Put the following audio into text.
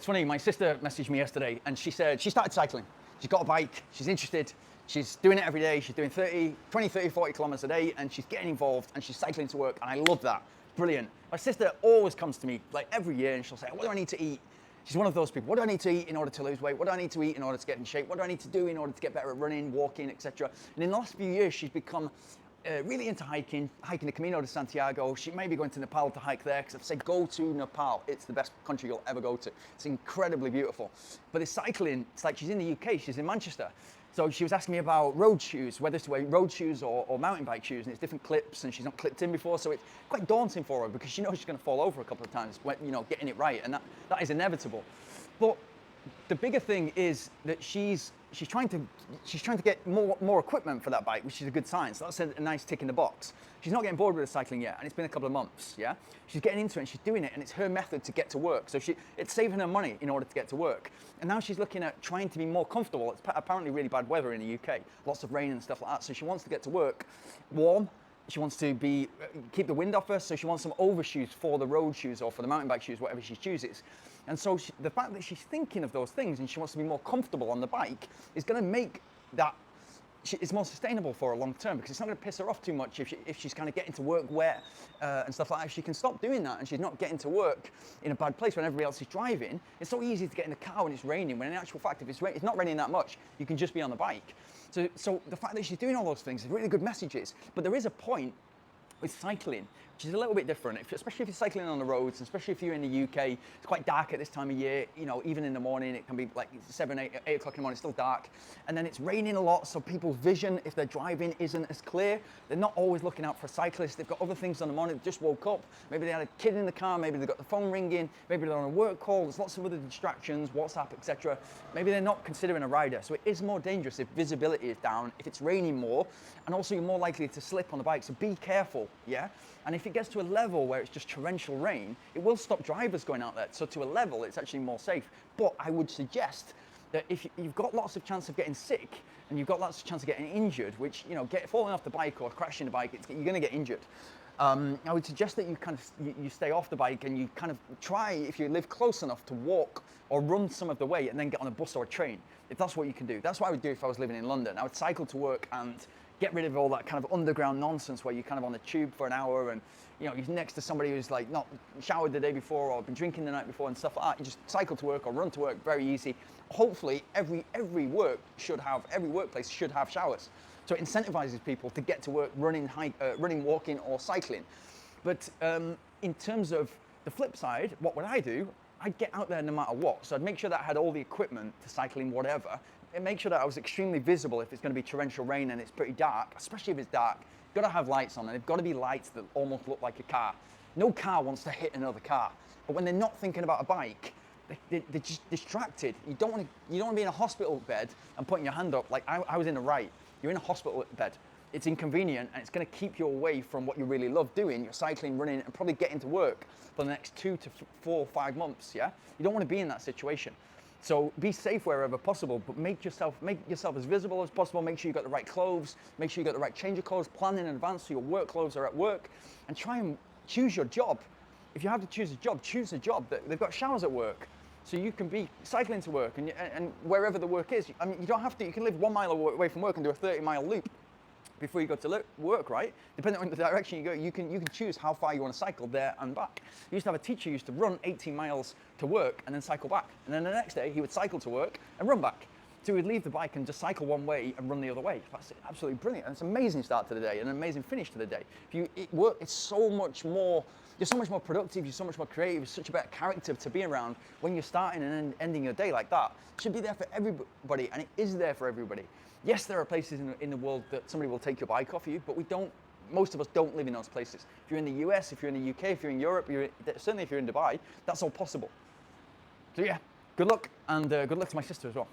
funny, my sister messaged me yesterday and she said she started cycling. She's got a bike, she's interested, she's doing it every day, she's doing 20, 30, 40 kilometers a day, and she's getting involved and she's cycling to work, and I love that. Brilliant. My sister always comes to me like every year and she'll say, what do I need to eat? She's one of those people. What do I need to eat in order to lose weight? What do I need to eat in order to get in shape? What do I need to do in order to get better at running, walking, etc.? And in the last few years, she's become really into hiking the Camino de Santiago. She may be going to Nepal to hike there, because I've said go to Nepal. It's the best country you'll ever go to. It's incredibly beautiful. But it's cycling, it's like she's in the UK, she's in Manchester. So she was asking me about road shoes, whether to wear road shoes or mountain bike shoes, and it's different clips, and she's not clipped in before, so it's quite daunting for her because she knows she's going to fall over a couple of times when, getting it right, and that is inevitable. But the bigger thing is that she's trying to get more equipment for that bike, which is a good sign. So that's a nice tick in the box. She's not getting bored with the cycling yet, and it's been a couple of months. Yeah, she's getting into it and she's doing it, and it's her method to get to work. So it's saving her money in order to get to work. And now she's looking at trying to be more comfortable. It's apparently really bad weather in the UK, lots of rain and stuff like that. So she wants to get to work warm. She wants to keep the wind off her, so she wants some overshoes for the road shoes or for the mountain bike shoes, whatever she chooses. And so the fact that she's thinking of those things and she wants to be more comfortable on the bike is going to make that it's more sustainable for her long term, because it's not going to piss her off too much if she's kind of getting to work wet and stuff like that. If she can stop doing that and she's not getting to work in a bad place when everybody else is driving, it's so easy to get in the car when it's raining, when in actual fact, if it's not raining that much, you can just be on the bike. So the fact that she's doing all those things is really good messages. But there is a point with cycling, which is a little bit different, especially if you're cycling on the roads, especially if you're in the UK. It's quite dark at this time of year, even in the morning, it can be like 7, 8 o'clock in the morning, it's still dark. And then it's raining a lot, so people's vision, if they're driving, isn't as clear. They're not always looking out for cyclists. They've got other things on the morning, they just woke up. Maybe they had a kid in the car, maybe they've got the phone ringing, maybe they're on a work call, there's lots of other distractions, WhatsApp, etc. Maybe they're not considering a rider. So it is more dangerous if visibility is down, if it's raining more, and also you're more likely to slip on the bike, so be careful, yeah? And if it gets to a level where it's just torrential rain, it will stop drivers going out there. So to a level, it's actually more safe. But I would suggest that if you've got lots of chance of getting sick and you've got lots of chance of getting injured, which, falling off the bike or crashing the bike, you're going to get injured. I would suggest that you kind of you stay off the bike and you kind of try, if you live close enough, to walk or run some of the way and then get on a bus or a train, if that's what you can do. That's what I would do if I was living in London. I would cycle to work and get rid of all that kind of underground nonsense where you're kind of on the tube for an hour and you're next to somebody who's like not showered the day before or been drinking the night before and stuff like that. You just cycle to work or run to work, very easy. Hopefully every workplace should have showers. So it incentivizes people to get to work running, walking or cycling. But in terms of the flip side, what would I do? I'd get out there no matter what. So I'd make sure that I had all the equipment for cycling, whatever, and make sure that I was extremely visible if it's going to be torrential rain and it's pretty dark, especially if it's dark. You've got to have lights on, and they've got to be lights that almost look like a car. No car wants to hit another car, but when they're not thinking about a bike, they're just distracted. You don't want to be in a hospital bed and putting your hand up like I was in the right. You're in a hospital bed. It's inconvenient, and it's going to keep you away from what you really love doing. You're cycling, running, and probably getting to work for the next 2 to 4 or 5 months. Yeah, you don't want to be in that situation. So be safe wherever possible, but make yourself as visible as possible. Make sure you've got the right clothes. Make sure you've got the right change of clothes. Plan in advance so your work clothes are at work, and try and choose your job. If you have to choose a job that they've got showers at work, so you can be cycling to work and wherever the work is. I mean, you don't have to. You can live 1 mile away from work and do a 30-mile loop before you go to work, right? Depending on the direction you go, you can choose how far you want to cycle there and back. I used to have a teacher who used to run 18 miles to work and then cycle back. And then the next day he would cycle to work and run back. So he would leave the bike and just cycle one way and run the other way. That's absolutely brilliant. And it's an amazing start to the day and an amazing finish to the day. It's so much more, you're so much more productive, you're so much more creative, you're such a better character to be around when you're starting and ending your day like that. It should be there for everybody, and it is there for everybody. Yes, there are places in the world that somebody will take your bike off you, but most of us don't live in those places. If you're in the US, if you're in the UK, if you're in Europe, certainly if you're in Dubai, that's all possible. So yeah, good luck, and good luck to my sister as well.